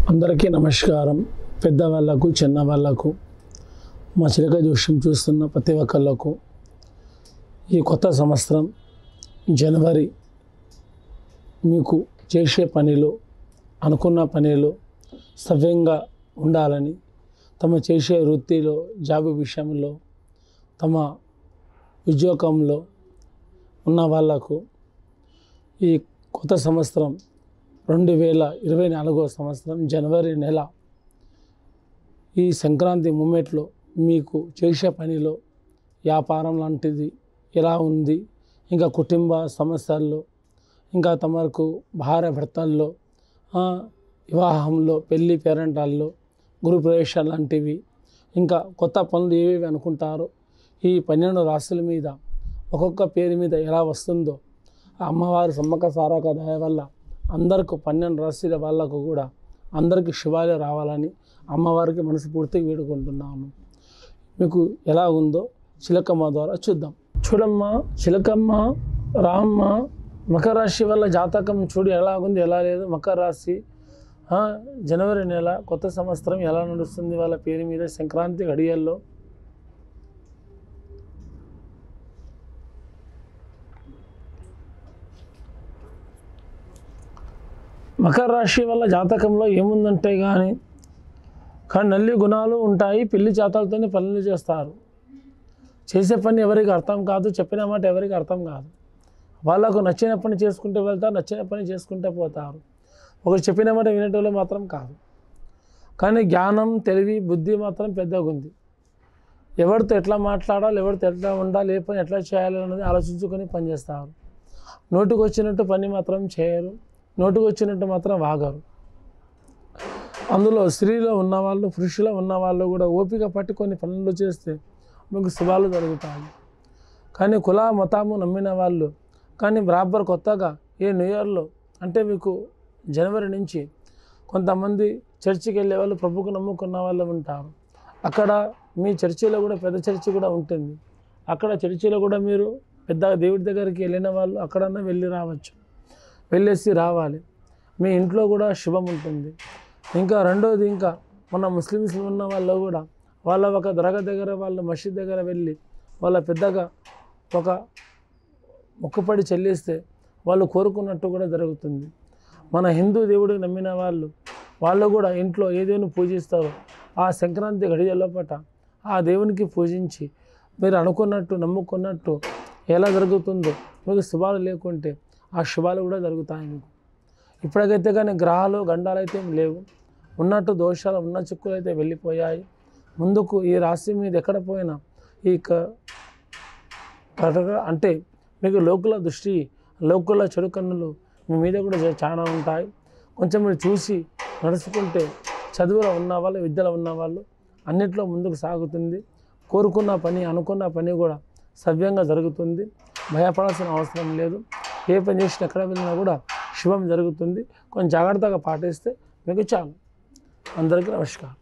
అందరికీ నమస్కారం. పెద్దవాళ్ళకు చిన్నవాళ్ళకు మా చిలక జోష్యం చూస్తున్న ప్రతి ఒక్కళ్ళకు ఈ కొత్త సంవత్సరం జనవరి మీకు చేసే పనిలో అనుకున్న పనిలో సవ్యంగా ఉండాలని, తమ చేసే వృత్తిలో జాబ్ విషయంలో తమ ఉద్యోగంలో ఉన్న వాళ్ళకు ఈ కొత్త సంవత్సరం 2024 సంవత్సరం జనవరి నెల ఈ సంక్రాంతి మూమెంట్లో మీకు చేసే పనిలో వ్యాపారం లాంటిది ఎలా ఉంది, ఇంకా కుటుంబ సమస్యల్లో, ఇంకా తమకు భార్య భర్తల్లో, వివాహంలో, పెళ్ళి పేరెంటాల్లో, గృహప్రవేశాల లాంటివి, ఇంకా కొత్త పనులు ఏవేవి అనుకుంటారో ఈ 12 రాశుల మీద ఒక్కొక్క పేరు మీద ఎలా వస్తుందో అమ్మవారి సమ్మక్క సారక్క దయ వల్ల అందరికి 12 రాశుల వాళ్ళకు కూడా అందరికీ శుభాలే రావాలని అమ్మవారికి మనస్ఫూర్తిగా వేడుకుంటున్నాను. మీకు ఎలా ఉందో చిలకమ్మ ద్వారా చూద్దాం. చూడమ్మా చిలకమ్మ, రామ్మ, మకర రాశి వల్ల జాతకం చూడు ఎలా ఉంది ఎలా లేదు. మకర రాశి జనవరి నెల కొత్త సంవత్సరం ఎలా నడుస్తుంది వాళ్ళ పేరు మీద సంక్రాంతి గడియల్లో. మకర రాశి వల్ల జాతకంలో ఏముందంటే కానీ నల్లి గుణాలు ఉంటాయి. పెళ్లి జాతకాలతోనే పనులు చేస్తారు. చేసే పని ఎవరికి అర్థం కాదు, చెప్పిన మాట ఎవరికి అర్థం కాదు. వాళ్ళకు నచ్చిన పని చేసుకుంటూ వెళ్తారు, నచ్చిన పని చేసుకుంటూ పోతారు. ఒకరు చెప్పిన మాట వినేటోళ్ళు మాత్రం కాదు. కానీ జ్ఞానం, తెలివి, బుద్ధి మాత్రం పెద్దగా ఉంది. ఎవరితో ఎట్లా మాట్లాడాలి, ఎవరితో ఎట్లా ఉండాలి, ఏ పని ఎట్లా చేయాలి అన్నది ఆలోచించుకొని పనిచేస్తారు. నోటికి వచ్చినట్టు పని మాత్రం చేయరు, నోటికి వచ్చినట్టు మాత్రం వాగరు. అందులో స్త్రీలో ఉన్నవాళ్ళు, పురుషులో ఉన్నవాళ్ళు కూడా ఓపిక పట్టుకొని పనులు చేస్తే మీకు శుభాలు జరుగుతాయి. కానీ కుల మతము నమ్మిన వాళ్ళు కానీ బరాబర్ కొత్తగా ఏ న్యూ ఇయర్లో అంటే మీకు జనవరి నుంచి కొంతమంది చర్చికి వెళ్ళే వాళ్ళు, ప్రభుకు నమ్ముకున్న వాళ్ళు ఉంటారు. అక్కడ మీ చర్చిలో కూడా పెద్ద చర్చి కూడా ఉంటుంది. అక్కడ చర్చిలో కూడా మీరు పెద్ద దేవుడి దగ్గరికి వెళ్ళిన వాళ్ళు అక్కడన్నా వెళ్ళి రావచ్చు, వెళ్ళేసి రావాలి. మీ ఇంట్లో కూడా శుభం ఉంటుంది. ఇంకా రెండోది, ఇంకా మన ముస్లిమ్స్ ఉన్న వాళ్ళు కూడా వాళ్ళ ఒక దర్గా దగ్గర, వాళ్ళ మసీద్ దగ్గర వెళ్ళి వాళ్ళ పెద్దగా ఒక మొక్కుపడి చెల్లిస్తే వాళ్ళు కోరుకున్నట్టు కూడా జరుగుతుంది. మన హిందూ దేవుడిని నమ్మిన వాళ్ళు కూడా ఇంట్లో ఏ దేవుని పూజిస్తారో ఆ సంక్రాంతి గడియ లోపట ఆ దేవునికి పూజించి మీరు అనుకున్నట్టు నమ్ముకున్నట్టు ఎలా జరుగుతుందో మీకు శుభాలు లేకుంటే ఆ శుభాలు కూడా జరుగుతాయి మీకు. ఇప్పటికైతే కానీ గ్రహాలు గండాలు అయితే లేవు, ఉన్నట్టు దోషాలు ఉన్న చిక్కులు అయితే వెళ్ళిపోయాయి. ముందుకు ఈ రాశి మీద ఎక్కడ పోయినా ఈ అంటే మీకు లోకుల దృష్టి, లోకుల చెడు కన్నులు మీ మీద కూడా చాలా ఉంటాయి. కొంచెం మీరు చూసి నడుచుకుంటే చదువులో ఉన్నవాళ్ళు, విద్యలో ఉన్నవాళ్ళు అన్నిట్లో ముందుకు సాగుతుంది. కోరుకున్న పని, అనుకున్న పని కూడా సవ్యంగా జరుగుతుంది. భయపడాల్సిన అవసరం లేదు. ఏ పని చేసినా ఎక్కడ వెళ్ళినా కూడా శుభం జరుగుతుంది. కొంచెం జాగ్రత్తగా పాటిస్తే మీకు చాలు. అందరికీ నమస్కారం.